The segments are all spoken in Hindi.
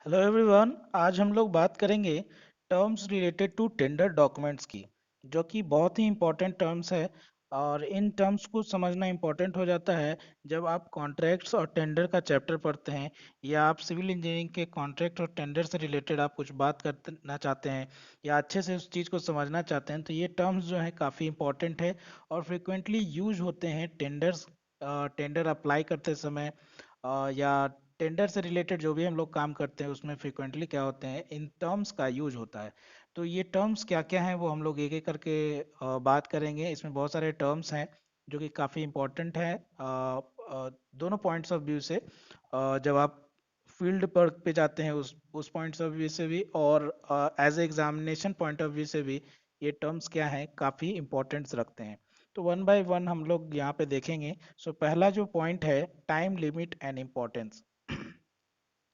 Hello everyone. आज हम लोग बात करेंगे terms related to tender documents की, जो कि बहुत ही इंपॉर्टेंट टर्म्स है। और इन टर्म्स को समझना इंपॉर्टेंट हो जाता है जब आप कॉन्ट्रैक्ट्स और टेंडर का चैप्टर पढ़ते हैं, या आप सिविल इंजीनियरिंग के कॉन्ट्रैक्ट और टेंडर से रिलेटेड आप कुछ बात करना चाहते हैं, या अच्छे से उस चीज़ को समझना चाहते हैं। तो ये टर्म्स जो है काफ़ी इंपॉर्टेंट है और फ्रिक्वेंटली यूज होते हैं टेंडर अप्लाई करते समय, या टेंडर से रिलेटेड जो भी हम लोग काम करते हैं उसमें फ्रिक्वेंटली क्या होते हैं, इन टर्म्स का यूज होता है। तो ये टर्म्स क्या क्या हैं वो हम लोग एक एक करके बात करेंगे। इसमें बहुत सारे टर्म्स हैं जो कि काफ़ी इम्पोर्टेंट हैं दोनों पॉइंट्स ऑफ व्यू से। जब आप फील्ड पर पे जाते हैं उस पॉइंट्स ऑफ व्यू से भी, और as examination point of view से भी, ये टर्म्स क्या हैं काफ़ी इंपॉर्टेंस रखते हैं। तो वन बाय वन हम लोग यहाँ पे देखेंगे। सो पहला जो पॉइंट है, टाइम लिमिट एंड इम्पोर्टेंस।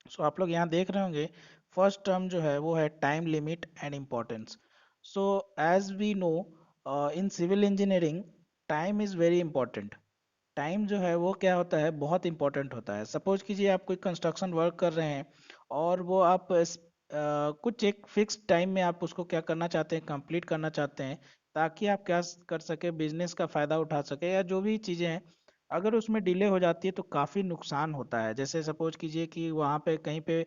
सो आप लोग यहाँ देख रहे होंगे, फर्स्ट टर्म जो है वो है time limit and importance. So as we know, in civil engineering time is very important. Time जो है वो क्या होता है, बहुत इंपॉर्टेंट होता है। सपोज कीजिए आप कोई कंस्ट्रक्शन वर्क कर रहे हैं, और वो आप कुछ एक फिक्स टाइम में आप उसको क्या करना चाहते हैं, कंप्लीट करना चाहते हैं, ताकि आप क्या कर सके, बिजनेस का फ़ायदा उठा सके, या जो भी चीज़ें हैं। अगर उसमें डिले हो जाती है तो काफ़ी नुकसान होता है। जैसे सपोज कीजिए कि वहाँ पे कहीं पे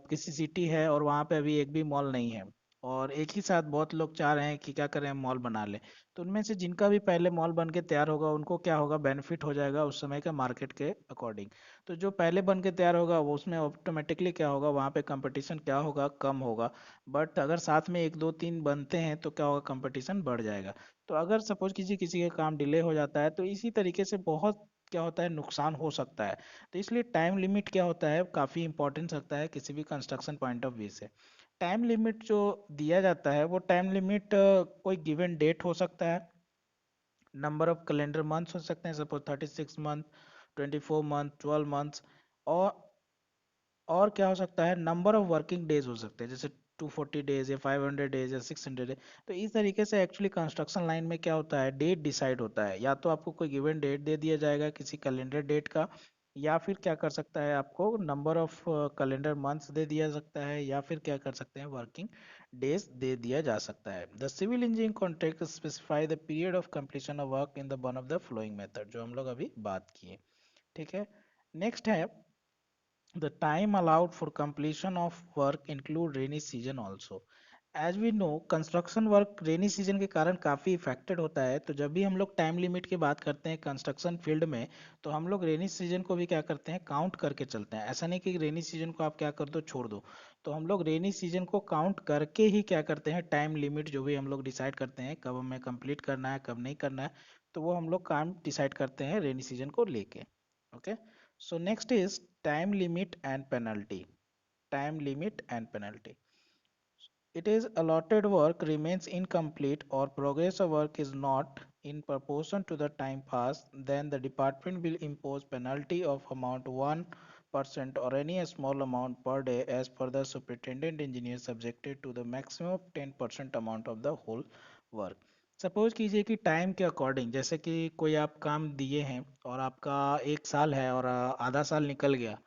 किसी सिटी है और वहाँ पे अभी एक भी मॉल नहीं है, और एक ही साथ बहुत लोग चाह रहे हैं कि क्या करें, मॉल बना लें। तो उनमें से जिनका भी पहले मॉल बन के तैयार होगा उनको क्या होगा, बेनिफिट हो जाएगा उस समय के मार्केट के अकॉर्डिंग। तो जो पहले बन के तैयार होगा वो उसमें ऑटोमेटिकली क्या होगा, वहाँ पे कंपटीशन क्या होगा, कम होगा। बट अगर साथ में एक दो तीन बनते हैं तो क्या होगा, कंपटीशन बढ़ जाएगा। तो अगर सपोज किसी का काम डिले हो जाता है तो इसी तरीके से बहुत क्या होता है, नुकसान हो सकता है। तो इसलिए टाइम लिमिट क्या होता है, काफ़ी इंपॉर्टेंस रखता है किसी भी कंस्ट्रक्शन पॉइंट ऑफ व्यू से। टाइम लिमिट जो दिया जाता है वो टाइम लिमिट कोई गिवन डेट हो सकता है, नंबर ऑफ कैलेंडर मंथ्स हो सकते हैं, सपोज 36 मंथ, 24 मंथ, 12 मंथ्स, और और क्या हो सकता है, नंबर ऑफ वर्किंग डेज हो सकते हैं, जैसे 240 डेज या 500 डेज या 600 डेज। तो इस तरीके से एक्चुअली कंस्ट्रक्शन लाइन में क्या होता है, डेट डिसाइड होता है। या तो आपको कोई गिवन डेट दे दिया जाएगा किसी कैलेंडर डेट का, या फिर क्या कर सकता है, आपको number of calendar months they दिया सकता है, या फिर क्या कर सकते हैं, वर्किंग डेज दे दिया जा सकता है। The civil engineering contract specify the period of completion of work in the one of the following method, जो हम लोग अभी बात किए। ठीक है। नेक्स्ट है, the time allowed for completion of work include rainy season also. As we know, construction work rainy season के कारण काफ़ी इफेक्टेड होता है। तो जब भी हम लोग टाइम लिमिट की बात करते हैं कंस्ट्रक्शन फील्ड में, तो हम लोग रेनी सीजन को भी क्या करते हैं, काउंट करके चलते हैं। ऐसा नहीं कि रेनी सीजन को आप क्या कर दो, छोड़ दो। तो हम लोग रेनी सीजन को काउंट करके ही क्या करते हैं, टाइम लिमिट जो भी हम लोग डिसाइड करते हैं, कब हमें कंप्लीट करना है कब नहीं करना है, तो वो हम लोग काम डिसाइड करते हैं रेनी सीजन को लेके। Okay. So next is time limit and penalty. Time limit and penalty. It is allotted work remains incomplete or progress of work is not in proportion to the time passed, then the department will impose penalty of amount 1% or any small amount per day as per the superintendent engineer, subjected to the maximum of 10% amount of the whole work. Suppose कीजिए कि टाइम के अकॉर्डिंग, जैसे कि कोई आप काम दिए हैं और आपका 1 साल है और आधा साल निकल गया,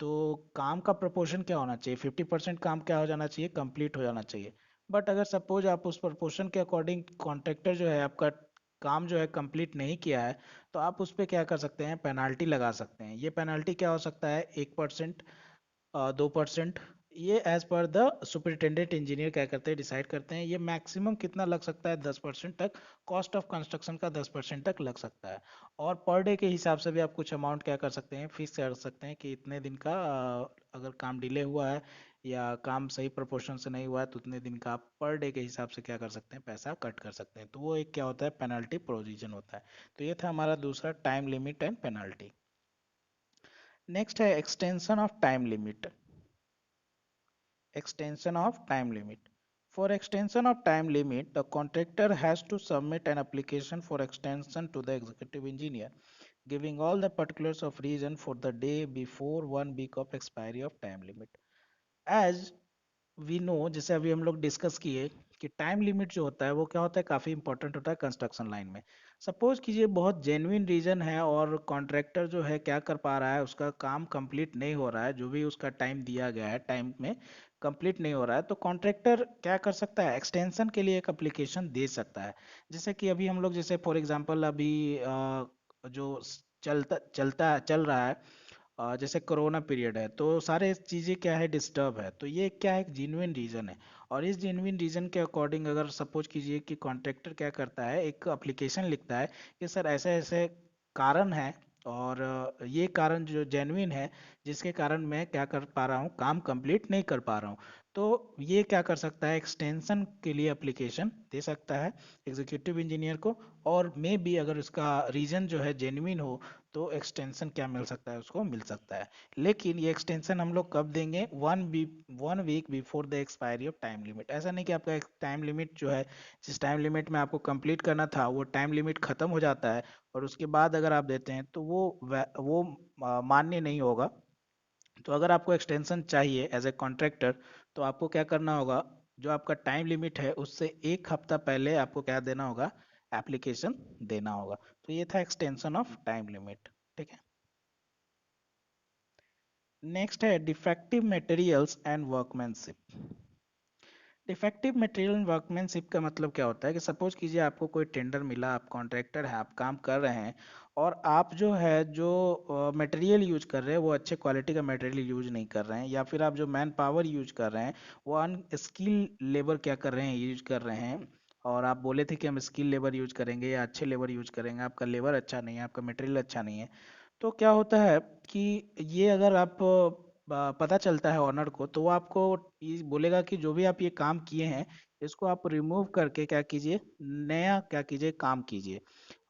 तो काम का प्रोपोर्शन क्या होना चाहिए, 50% काम क्या हो जाना चाहिए, कंप्लीट हो जाना चाहिए। बट अगर सपोज आप उस प्रोपोर्शन के अकॉर्डिंग, कॉन्ट्रैक्टर जो है आपका काम जो है कंप्लीट नहीं किया है, तो आप उस पर क्या कर सकते हैं, पेनाल्टी लगा सकते हैं। ये पेनाल्टी क्या हो सकता है, 1%, 2%। ये as per the superintendent engineer क्या करते हैं, डिसाइड करते हैं। ये मैक्सिमम कितना लग सकता है, 10% तक, कॉस्ट ऑफ कंस्ट्रक्शन का 10% तक लग सकता है। और पर डे के हिसाब से भी आप कुछ अमाउंट क्या कर सकते हैं, फिक्स कर सकते हैं कि इतने दिन का, अगर काम डिले हुआ है या काम सही प्रोपोर्शन से नहीं हुआ है तो उतने दिन का आप पर डे के हिसाब से क्या कर सकते हैं, पैसा कट कर सकते हैं। तो वो एक क्या होता है, पेनल्टी प्रोविजन होता है। तो ये था हमारा दूसरा, time limit and penalty. Next है extension of time limit. Extension of time limit. For extension of time limit, the contractor has to submit an application for extension to the executive engineer, giving all the particulars of reason for the day before 1 week of expiry of time limit. As we know, जैसे अभी हम लोग डिस्कस किए कि टाइम लिमिट जो होता है वो क्या होता है, काफ़ी इंपॉर्टेंट होता है कंस्ट्रक्शन लाइन में। सपोज कीजिए बहुत जेन्युइन रीजन है और कॉन्ट्रैक्टर जो है क्या कर पा रहा है, उसका काम कंप्लीट नहीं हो रहा है, जो भी उसका टाइम दिया गया है टाइम में कंप्लीट नहीं हो रहा है, तो कॉन्ट्रैक्टर क्या कर सकता है, एक्सटेंशन के लिए एक एप्लीकेशन दे सकता है। जैसे कि अभी हम लोग जैसे फॉर एग्जांपल अभी जो चल रहा है, जैसे कोरोना पीरियड है तो सारे चीज़ें क्या है, डिस्टर्ब है, तो ये क्या है, एक जेन्युइन रीज़न है। और इस जेन्युइन रीज़न के अकॉर्डिंग अगर सपोज कीजिए कि कॉन्ट्रैक्टर क्या करता है, एक एप्लीकेशन लिखता है कि सर ऐसे ऐसे कारण है, और ये कारण जो जेन्युइन है, जिसके कारण मैं क्या कर पा रहा हूँ, काम कंप्लीट नहीं कर पा रहा हूँ, तो ये क्या कर सकता है, एक्सटेंशन के लिए एप्लीकेशन दे सकता है एग्जीक्यूटिव इंजीनियर को। और मे बी अगर उसका रीजन जो है जेन्युइन हो, तो एक्सटेंशन क्या मिल सकता है, उसको मिल सकता है। लेकिन ये एक्सटेंशन हम लोग कब देंगे, 1 week before the expiry of time limit. ऐसा नहीं कि आपका टाइम लिमिट जो है, जिस टाइम लिमिट में आपको कंप्लीट करना था वो टाइम लिमिट खत्म हो जाता है और उसके बाद अगर आप देते हैं तो वो मान्य नहीं होगा। तो अगर आपको एक्सटेंशन चाहिए एज ए कॉन्ट्रैक्टर, तो आपको क्या करना होगा, जो आपका टाइम लिमिट है उससे एक हफ्ता पहले आपको क्या देना होगा, एप्लीकेशन देना होगा। तो ये था एक्सटेंशन ऑफ टाइम लिमिट। ठीक है। नेक्स्ट है defective materials and workmanship. Defective material and workmanship का मतलब क्या होता है कि सपोज कीजिए आपको कोई टेंडर मिला, आप कॉन्ट्रैक्टर हैं, आप काम कर रहे हैं, और आप जो है जो मटेरियल यूज कर रहे हैं वो अच्छे क्वालिटी का मटेरियल यूज नहीं कर रहे हैं, या फिर आप जो मैन पावर यूज कर रहे हैं वो अनस्किल लेबर क्या कर रहे हैं, यूज कर रहे हैं। और आप बोले थे कि हम स्किल लेबर यूज करेंगे या अच्छे लेबर यूज करेंगे, आपका लेबर अच्छा नहीं है, आपका मटेरियल अच्छा नहीं है। तो क्या होता है कि ये अगर आप पता चलता है ऑनर को, तो वो आपको ये बोलेगा कि जो भी आप ये काम किए हैं इसको आप रिमूव करके क्या कीजिए, नया क्या कीजिए, काम कीजिए,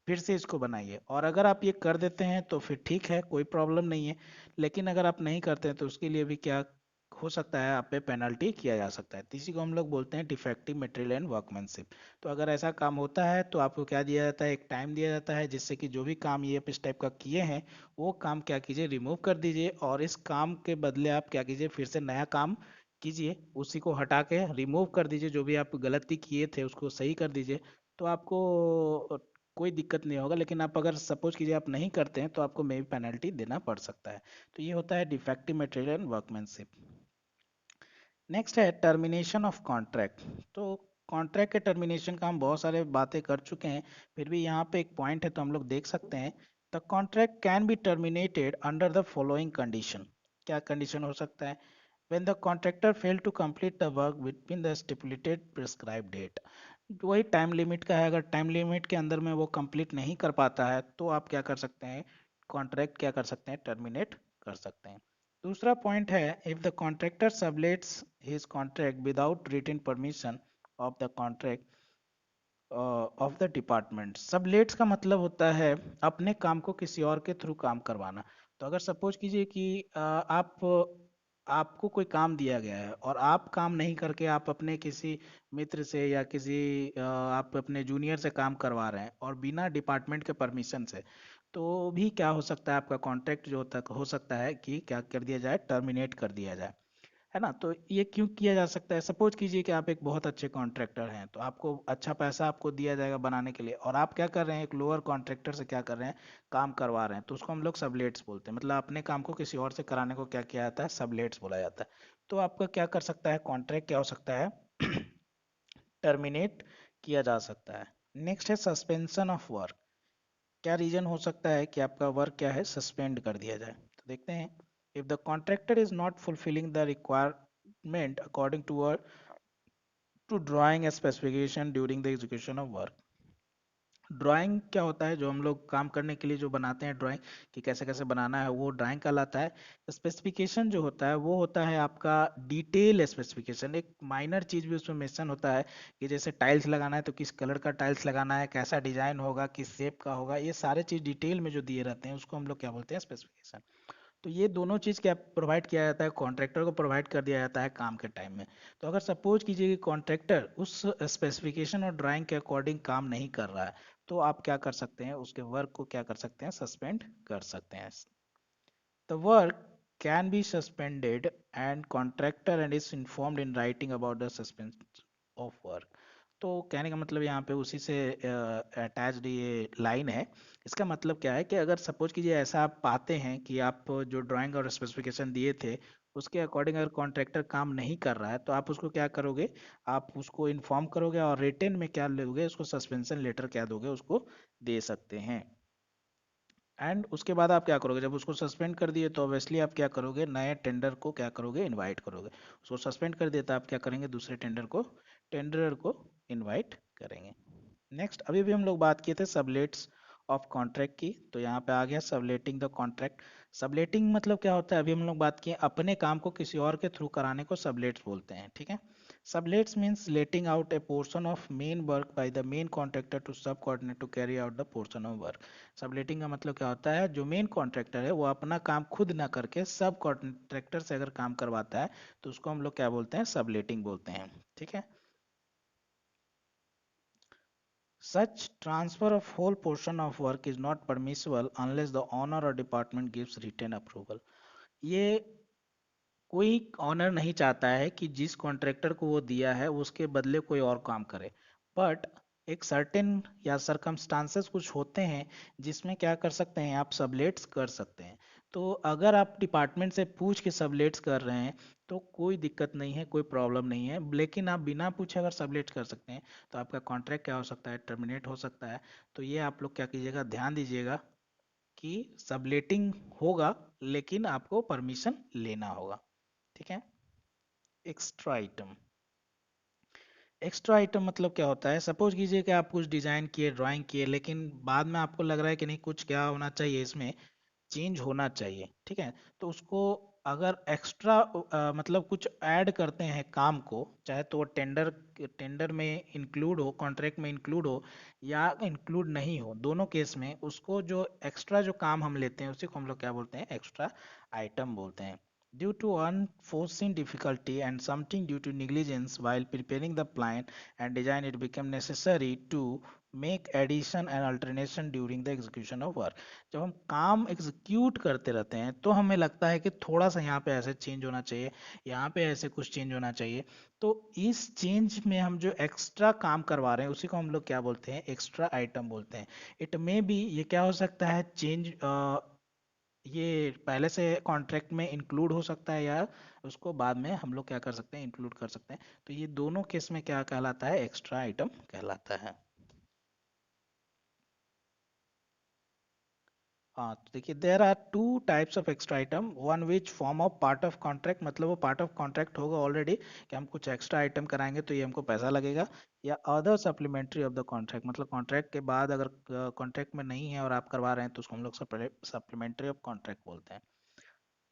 फिर से इसको बनाइए। और अगर आप ये कर देते हैं तो फिर ठीक है, कोई प्रॉब्लम नहीं है। लेकिन अगर आप नहीं करते हैं तो उसके लिए भी क्या हो सकता है, आप पे पेनल्टी किया जा सकता है। तो इसी को हम लोग बोलते हैं डिफेक्टिव मटेरियल एंड वर्कमैनशिप। तो अगर ऐसा काम होता है तो आपको क्या दिया जाता है, एक टाइम दिया जाता है, जिससे कि जो भी काम ये इस टाइप का किए हैं वो काम क्या कीजिए, रिमूव कर दीजिए, और इस काम के बदले आप क्या कीजिए, फिर से नया काम कीजिए, उसी को हटा के रिमूव कर दीजिए, जो भी आप गलती किए थे उसको सही कर दीजिए। तो आपको कोई दिक्कत नहीं होगा। लेकिन आप अगर सपोज कीजिए आप नहीं करते हैं तो आपको मे भी पेनल्टी देना पड़ सकता है। तो ये होता है defective material and workmanship. Next है टर्मिनेशन ऑफ कॉन्ट्रैक्ट। तो कॉन्ट्रैक्ट के टर्मिनेशन का हम बहुत सारे बातें कर चुके हैं, फिर भी यहाँ पे एक पॉइंट है तो हम लोग देख सकते हैं। The contract can be terminated under the following condition. क्या कंडीशन हो सकता है, when the contractor failed to complete the work within the stipulated prescribed date। वही टाइम लिमिट का है, अगर टाइम लिमिट के अंदर में वो कंप्लीट नहीं कर पाता है तो आप क्या कर सकते हैं, कॉन्ट्रैक्ट क्या कर सकते हैं, टर्मिनेट कर सकते हैं। दूसरा पॉइंट है, if the contractor sublets his contract without written permission of the contract of the department. Sublets का मतलब होता है अपने काम को किसी और के थ्रू काम करवाना। तो अगर सपोज कीजिए कि आपको कोई काम दिया गया है और आप काम नहीं करके आप अपने किसी मित्र से या किसी आप अपने जूनियर से काम करवा रहे हैं और बिना डिपार्टमेंट के परमिशन से, तो भी क्या हो सकता है, आपका कॉन्ट्रैक्ट जो होता हो सकता है कि क्या कर दिया जाए, टर्मिनेट कर दिया जाए। है ना। तो ये क्यों किया जा सकता है, सपोज कीजिए कि आप एक बहुत अच्छे कॉन्ट्रैक्टर हैं, तो आपको अच्छा पैसा आपको दिया जाएगा बनाने के लिए, और आप क्या कर रहे हैं, एक लोअर कॉन्ट्रैक्टर से क्या कर रहे हैं, काम करवा रहे हैं, तो उसको हम लोग सबलेट्स बोलते हैं। मतलब अपने काम को किसी और से कराने को क्या किया जाता है, सबलेट्स बोला जाता है। तो आपका क्या कर सकता है, कॉन्ट्रैक्ट क्या हो सकता है, टर्मिनेट किया जा सकता है। नेक्स्ट है सस्पेंशन ऑफ वर्क। क्या रीजन हो सकता है कि आपका वर्क क्या है, सस्पेंड कर दिया जाए। तो देखते हैं, if the contractor is not fulfilling the requirement according to drawing specification during the execution of work. Drawing क्या होता है, जो हम लोग काम करने के लिए जो बनाते हैं ड्राइंग, कि कैसे कैसे बनाना है, वो ड्राइंग कहलाता है। स्पेसिफिकेशन जो होता है वो होता है आपका डिटेल स्पेसिफिकेशन, एक माइनर चीज भी उसमें मेंशन होता है, कि जैसे टाइल्स लगाना है तो किस कलर का टाइल्स लगाना है, कैसा डिजाइन होगा, किस शेप का होगा, ये सारे चीज डिटेल में जो दिए रहते हैं उसको हम लोग क्या बोलते हैं, स्पेसिफिकेशन। तो ये दोनों चीज़ क्या प्रोवाइड किया जाता है, कॉन्ट्रैक्टर को प्रोवाइड कर दिया जाता है काम के टाइम में। तो अगर सपोज कीजिए कि कॉन्ट्रैक्टर उस स्पेसिफिकेशन और ड्राइंग के अकॉर्डिंग काम नहीं कर रहा है, तो आप क्या कर सकते हैं, उसके वर्क को क्या कर सकते हैं, सस्पेंड कर सकते हैं। The work can be suspended and contractor and is informed in writing about the suspension of work। तो कहने का मतलब यहाँ पे उसी से अटैच्ड ये लाइन है। इसका मतलब क्या है कि अगर सपोज कीजिए ऐसा आप पाते हैं कि आप जो ड्राइंग और स्पेसिफिकेशन दिए थे उसके अकॉर्डिंग अगर कॉन्ट्रैक्टर काम नहीं कर रहा है तो आप उसको क्या करोगे, आप उसको इन्फॉर्म करोगे और रिटेन में क्या लोगे, उसको सस्पेंशन लेटर क्या दोगे, उसको दे सकते हैं। एंड उसके बाद आप क्या करोगे, जब उसको सस्पेंड कर दिए तो ऑब्वियसली आप क्या करोगे, नए टेंडर को क्या करोगे, इनवाइट करोगे। उसको सस्पेंड कर दिया तो आप क्या करेंगे, दूसरे टेंडर को इनवाइट करेंगे। नेक्स्ट, अभी भी हम लोग बात किए थे सबलेट्स ऑफ कॉन्ट्रैक्ट की, तो यहाँ पे आ गया सबलेटिंग द कॉन्ट्रैक्ट। सबलेटिंग मतलब क्या होता है, अभी हम लोग बात किए अपने काम को किसी और के थ्रू कराने को सबलेट्स बोलते हैं, ठीक है। Sublets means letting out a portion of main work by the main contractor to subordinate to carry out the portion of work। Subletting का मतलब क्या होता है, जो मेन कॉन्ट्रैक्टर है वो अपना काम खुद ना करके सब कॉन्ट्रैक्टर से अगर काम करवाता है तो उसको हम लोग क्या बोलते हैं, सबलेटिंग बोलते हैं, ठीक है। Such transfer of whole portion of work is not permissible unless the owner or department gives written approval। ये कोई ऑनर नहीं चाहता है कि जिस कॉन्ट्रैक्टर को वो दिया है उसके बदले कोई और काम करे, बट एक सर्टेन या सरकमस्टांसेस कुछ होते हैं जिसमें क्या कर सकते हैं, आप सबलेट्स कर सकते हैं। तो अगर आप डिपार्टमेंट से पूछ के सबलेट्स कर रहे हैं तो कोई दिक्कत नहीं है, कोई प्रॉब्लम नहीं है, लेकिन आप बिना पूछे अगर सबलेट्स कर सकते हैं तो आपका कॉन्ट्रैक्ट क्या हो सकता है, टर्मिनेट हो सकता है। तो ये आप लोग क्या कीजिएगा, ध्यान दीजिएगा कि सबलेटिंग होगा लेकिन आपको परमिशन लेना होगा, ठीक है। एक्स्ट्रा आइटम, एक्स्ट्रा आइटम मतलब क्या होता है, सपोज कीजिए कि आप कुछ डिजाइन किए, ड्राइंग किए, लेकिन बाद में आपको लग रहा है कि नहीं कुछ क्या होना चाहिए इसमें, चेंज होना चाहिए, ठीक है। तो उसको अगर एक्स्ट्रा मतलब कुछ ऐड करते हैं काम को, चाहे तो वो टेंडर में इंक्लूड हो, कॉन्ट्रैक्ट में इंक्लूड हो या इंक्लूड नहीं हो, दोनों केस में उसको जो एक्स्ट्रा जो काम हम लेते हैं उसी को हम लोग क्या बोलते हैं, एक्स्ट्रा आइटम बोलते हैं। Due to unforeseen difficulty and something due to negligence while preparing the plan and design, it became necessary to make addition and alternation during the execution of work। जब हम काम एग्जीक्यूट करते रहते हैं तो हमें लगता है कि थोड़ा सा यहाँ पे ऐसे चेंज होना चाहिए, यहाँ पे ऐसे कुछ चेंज होना चाहिए। तो इस चेंज में हम जो एक्स्ट्रा काम करवा रहे हैं उसी को हम लोग क्या बोलते हैं, एक्स्ट्रा आइटम बोलते हैं। इट मे बी ये क्या हो सकता है, चेंज ये पहले से कॉन्ट्रैक्ट में इंक्लूड हो सकता है या उसको बाद में हम लोग क्या कर सकते हैं, इंक्लूड कर सकते हैं। तो ये दोनों केस में क्या कहलाता है, एक्स्ट्रा आइटम कहलाता है। हाँ, तो देखिए there are two types of extra item, one which form of part of contract, मतलब वो पार्ट ऑफ कॉन्ट्रैक्ट होगा ऑलरेडी कि हम कुछ एक्स्ट्रा आइटम कराएंगे तो ये हमको पैसा लगेगा, या other supplementary of the contract, मतलब कॉन्ट्रैक्ट के बाद अगर कॉन्ट्रैक्ट में नहीं है और आप करवा रहे हैं तो उसको हम लोग सप्लीमेंट्री ऑफ कॉन्ट्रैक्ट बोलते हैं।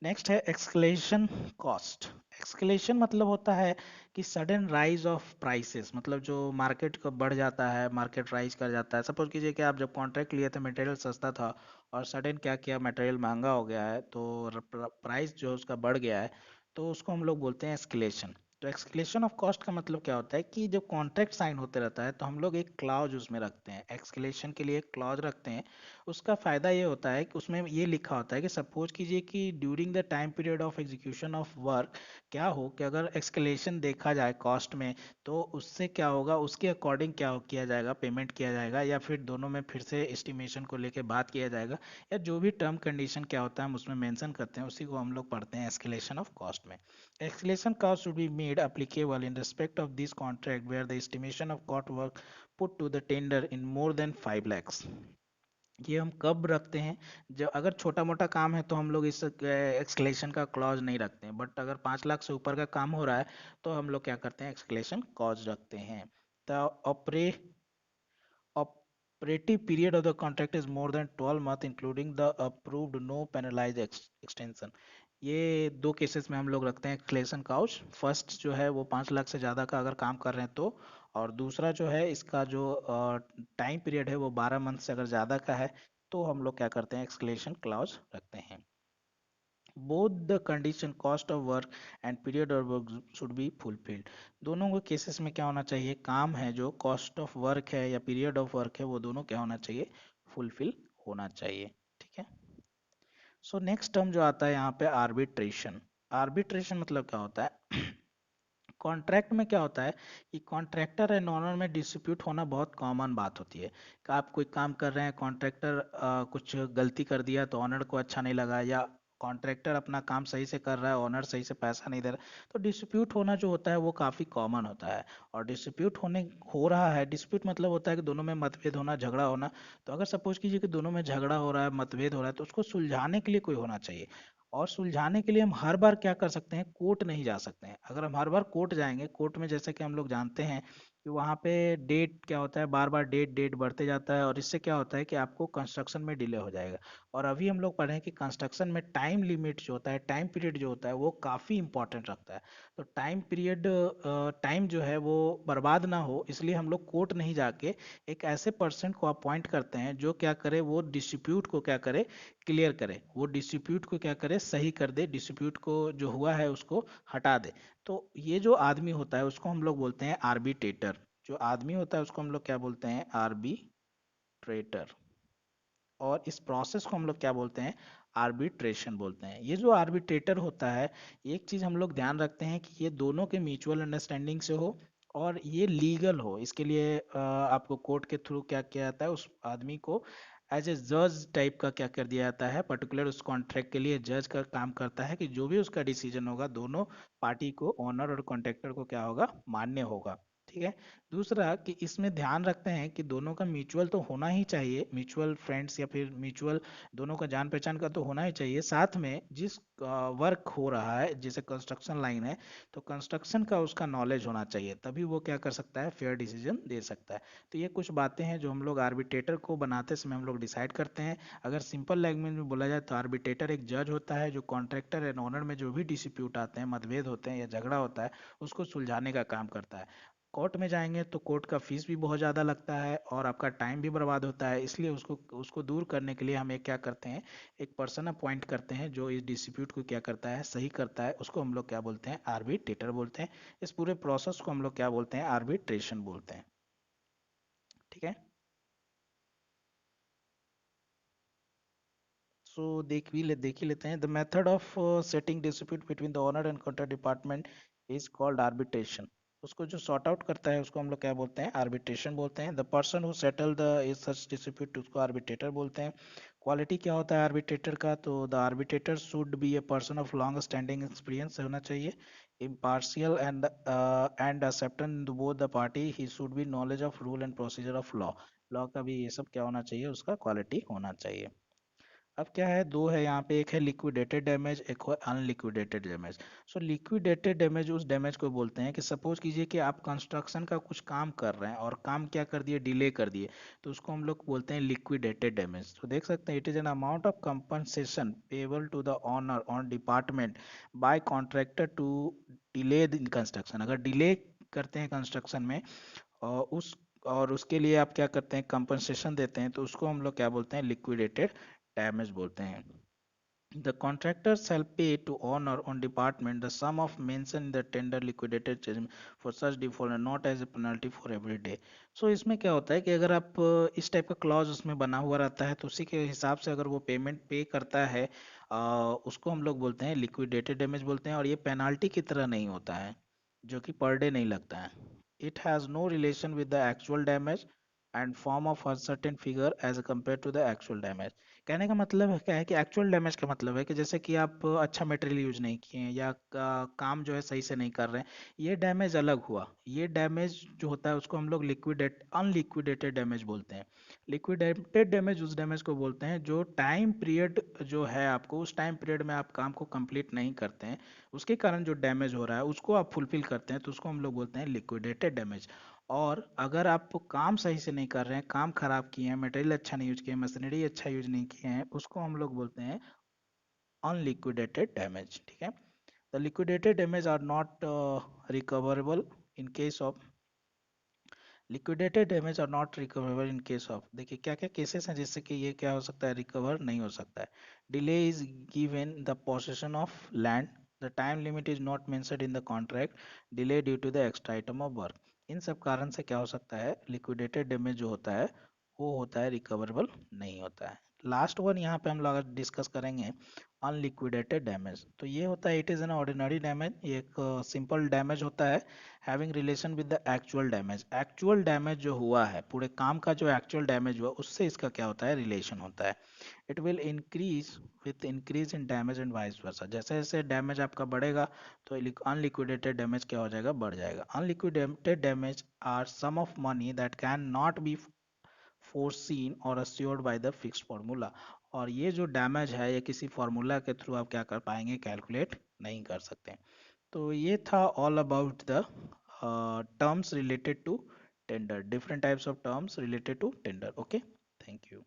नेक्स्ट है एक्सकलेशन कॉस्ट। एक्सकलेशन मतलब होता है कि सडन राइज ऑफ प्राइसेस, मतलब जो मार्केट को बढ़ जाता है, मार्केट राइज कर जाता है। सपोज कीजिए कि आप जब कॉन्ट्रैक्ट लिए थे मटेरियल सस्ता था और सडन क्या किया, मटेरियल महंगा हो गया है तो प्राइस जो उसका बढ़ गया है, तो उसको हम लोग बोलते हैं एस्केलेशन। तो एक्सकेलेशन ऑफ कॉस्ट का मतलब क्या होता है कि जब कॉन्ट्रैक्ट साइन होते रहता है तो हम लोग एक क्लॉज उसमें रखते हैं, एक्सकेलेशन के लिए एक क्लॉज रखते हैं। उसका फ़ायदा ये होता है कि उसमें ये लिखा होता है कि सपोज कीजिए कि during the time period of execution of work क्या हो कि अगर एक्सकेलेशन देखा जाए कॉस्ट में तो उससे क्या होगा, उसके अकॉर्डिंग क्या किया जाएगा, पेमेंट किया जाएगा, या फिर दोनों में फिर से एस्टिमेशन को लेके बात किया जाएगा, या जो भी टर्म कंडीशन क्या होता है हम उसमें मेंशन करते हैं, उसी को हम लोग पढ़ते हैं एस्केलेशन ऑफ कॉस्ट में। Escalation cost should be made applicable in respect of this contract where the estimation of cost work put to the tender in more than 5 lakhs। ये हम कब रखते हैं, जब अगर छोटा मोटा काम है तो हम लोग इस एक्सक्लेशन का क्लॉज नहीं रखते हैं, बट अगर 5 लाख से ऊपर का काम हो रहा है तो हम लोग क्या करते हैं, एक्सक्लेशन क्लॉज रखते हैं। द ऑपरे operative period of the contract is more than 12 month including the approved no penalized extension। ये दो केसेस में हम लोग रखते हैं एक्सक्लेशन काउच। फर्स्ट जो है वो 5 लाख से ज़्यादा का अगर काम कर रहे हैं तो, और दूसरा जो है इसका जो टाइम पीरियड है वो 12 मंथ से अगर ज़्यादा का है तो हम लोग क्या करते हैं, एक्सक्लेशन क्लॉज रखते हैं। Both the condition cost of work and period of work should be fulfilled. दोनों को केसेस में क्या होना चाहिए, काम है जो कॉस्ट ऑफ वर्क है या पीरियड ऑफ वर्क है वो दोनों क्या होना चाहिए, फुलफिल होना चाहिए, ठीक है। सो नेक्स्ट टर्म जो आता है यहाँ पे आर्बिट्रेशन। आर्बिट्रेशन मतलब क्या होता है कॉन्ट्रैक्ट में क्या होता है कि कॉन्ट्रैक्टर एंड ओनर में डिस्प्यूट होना बहुत कॉमन बात होती है कि आप कोई काम कर रहे हैं, कॉन्ट्रैक्टर कुछ गलती कर दिया तो ओनर को अच्छा नहीं लगा, या कॉन्ट्रैक्टर अपना काम सही से कर रहा है, ओनर सही से पैसा नहीं दे रहा, तो डिस्प्यूट होना जो होता है वो काफ़ी कॉमन होता है। और डिस्प्यूट होने हो रहा है, डिस्प्यूट मतलब होता है कि दोनों में मतभेद होना, झगड़ा होना। तो अगर सपोज कीजिए कि दोनों में झगड़ा हो रहा है, मतभेद हो रहा है, तो उसको सुलझाने के लिए कोई होना चाहिए। और सुलझाने के लिए हम हर बार क्या कर सकते हैं, कोर्ट नहीं जा सकते हैं। अगर हम हर बार कोर्ट जाएंगे, कोर्ट में जैसे कि हम लोग जानते हैं कि वहाँ पे डेट क्या होता है, बार बार डेट डेट बढ़ते जाता है, और इससे क्या होता है कि आपको कंस्ट्रक्शन में डिले हो जाएगा। और अभी हम लोग पढ़े हैं कि कंस्ट्रक्शन में टाइम लिमिट जो होता है, टाइम पीरियड जो होता है वो काफ़ी इंपॉर्टेंट रखता है। तो टाइम पीरियड, टाइम जो है वो बर्बाद ना हो, इसलिए हम लोग कोर्ट नहीं जाके एक ऐसे पर्सन को अपॉइंट करते हैं जो क्या करे, वो डिस्प्यूट को क्या करे, क्लियर करे, वो डिस्प्यूट को क्या करे, सही कर दे, डिस्प्यूट को जो हुआ है उसको हटा दे। तो ये जो आदमी होता है उसको हम लोग बोलते हैं आर्बिट्रेटर। जो आदमी होता है उसको हम लोग क्या बोलते हैं, आर्बिट्रेटर। और इस प्रोसेस को हम लोग क्या बोलते हैं, आर्बिट्रेशन बोलते हैं। ये जो आर्बिट्रेटर होता है, एक चीज हम लोग ध्यान रखते हैं कि ये दोनों के म्यूचुअल अंडरस्टैंडिंग से हो और ये लीगल हो। इसके लिए आपको कोर्ट के थ्रू क्या किया जाता है, उस आदमी को एज ए जज टाइप का क्या कर दिया जाता है, पर्टिकुलर उस कॉन्ट्रैक्ट के लिए जज का काम करता है कि जो भी उसका डिसीजन होगा दोनों पार्टी को, ओनर और कॉन्ट्रैक्टर को क्या होगा, मान्य होगा। ठीक है। दूसरा कि इसमें ध्यान रखते हैं कि दोनों का म्यूचुअल तो होना ही चाहिए, म्यूचुअल फ्रेंड्स या फिर म्यूचुअल दोनों का जान पहचान का तो होना ही चाहिए। साथ में जिस वर्क हो रहा है, जैसे कंस्ट्रक्शन लाइन है, तो कंस्ट्रक्शन का उसका नॉलेज होना चाहिए, तभी वो क्या कर सकता है, फेयर डिसीजन दे सकता है। तो ये कुछ बातें हैं जो हम लोग आर्बिट्रेटर को बनाते समय हम लोग डिसाइड करते हैं। अगर सिंपल लैंग्वेज में बोला जाए तो आर्बिट्रेटर एक जज होता है जो कॉन्ट्रैक्टर एंड ओनर में जो भी डिस्प्यूट आते हैं, मतभेद होते हैं या झगड़ा होता है, उसको सुलझाने का काम करता है। कोर्ट में जाएंगे तो कोर्ट का फीस भी बहुत ज़्यादा लगता है और आपका टाइम भी बर्बाद होता है, इसलिए उसको उसको दूर करने के लिए हम एक क्या करते हैं, एक पर्सन अपॉइंट करते हैं जो इस डिस्प्यूट को क्या करता है, सही करता है। उसको हम लोग क्या बोलते हैं, आर्बिट्रेटर बोलते हैं। इस पूरे प्रोसेस को हम लोग क्या बोलते हैं, आर्बिट्रेशन बोलते हैं। ठीक है। सो देख ही लेते हैं। The method of setting dispute between the owner and contract department is called arbitration. उसको जो सॉर्ट आउट करता है उसको हम लोग क्या बोलते हैं, आर्बिट्रेशन बोलते हैं। The person who settle the is such dispute उसको आर्बिट्रेटर बोलते हैं। क्वालिटी क्या होता है आर्बिट्रेटर का, तो the arbitrator should be a person of long standing experience होना चाहिए, impartial and accepting both the party, he should be knowledge of rule and procedure of law। Law का भी ये सब क्या होना चाहिए, उसका क्वालिटी होना चाहिए। अब क्या है, दो है यहाँ पे, एक है लिक्विडेटेड डैमेज, एक है अनलिक्विडेटेड डैमेज। सो लिक्विडेटेड डैमेज उस डैमेज को बोलते हैं कि सपोज कीजिए कि आप कंस्ट्रक्शन का कुछ काम कर रहे हैं और काम क्या कर दिए, डिले कर दिए, तो उसको हम लोग बोलते हैं लिक्विडेटेड डैमेज। तो देख सकते हैं, it is an amount of compensation payable to the owner on department by contractor to delay in construction. अगर डिले करते हैं कंस्ट्रक्शन में और उसके लिए आप क्या करते हैं, कंपनसेशन देते हैं, तो उसको हम लोग क्या बोलते हैं, लिक्विडेटेड डैमेज बोलते हैं। The contractor shall pay to owner on department the sum of mentioned in the tender liquidated charge for such default and not as a penalty for every day। So इसमें क्या होता है कि अगर आप इस टाइप का क्लॉज उसमें बना हुआ रहता है, तो उसी के हिसाब से अगर वो पेमेंट पे करता है, उसको हम लोग बोलते हैं लिक्विडेटेड डैमेज बोलते हैं। और ये पेनाल्टी की तरह नहीं होता है, जो कि पर डे नहीं लगता है। It has no relation with the actual damage and form of uncertain figure as compare to the actual damage. कहने का मतलब है क्या है कि एक्चुअल डैमेज का मतलब है कि जैसे कि आप अच्छा मटेरियल यूज नहीं किए हैं या काम जो है सही से नहीं कर रहे हैं, ये डैमेज अलग हुआ। ये डैमेज जो होता है उसको हम लोग अनलिक्विडेटेड डैमेज बोलते हैं। लिक्विडेटेड डैमेज उस डैमेज को बोलते हैं जो टाइम पीरियड जो है, आपको उस टाइम पीरियड में आप काम को कंप्लीट नहीं करते हैं, उसके कारण जो डैमेज हो रहा है उसको आप फुलफिल करते हैं, तो उसको हम लोग बोलते हैं लिक्विडेटेड डैमेज। और अगर आप काम सही से नहीं कर रहे हैं, काम खराब किए हैं, मटेरियल अच्छा नहीं यूज किए हैं, मशीनरी अच्छा यूज नहीं किए हैं, उसको हम लोग बोलते हैं अनलिक्विडेटेड डैमेज। ठीक है। The liquidated damage are not recoverable in case of, liquidated damage are not recoverable in case of, देखिए क्या क्या केसेस हैं जिससे कि ये क्या हो सकता है, रिकवर नहीं हो सकता है। Delay is given the possession of land, the time limit is not mentioned in the contract, delay due to the extra item of work. इन सब कारण से क्या हो सकता है, लिक्विडेटेड डैमेज जो होता है वो होता है रिकवरेबल नहीं होता है। लास्ट वन यहाँ पे हम लोग डिस्कस करेंगे अनलिक्विडेटेड डैमेज। तो ये होता है, it is an ordinary damage, ये एक सिंपल डैमेज होता है having relation with the actual damage. Actual damage जो हुआ है, पूरे काम का जो एक्चुअल डैमेज हुआ उससे इसका क्या होता है, रिलेशन होता है। It will increase with increase in damage and vice versa. जैसे जैसे डैमेज आपका बढ़ेगा तो अनलिक्विडेटेड डैमेज क्या हो जाएगा, बढ़ जाएगा। Unliquidated damage are sum of money that can not be foreseen और assured by the fixed formula. और ये जो डैमेज है ये किसी फार्मूला के थ्रू आप क्या कर पाएंगे, कैलकुलेट नहीं कर सकते। तो ये था all about the terms related to tender, different types of terms related to tender. Okay, thank you.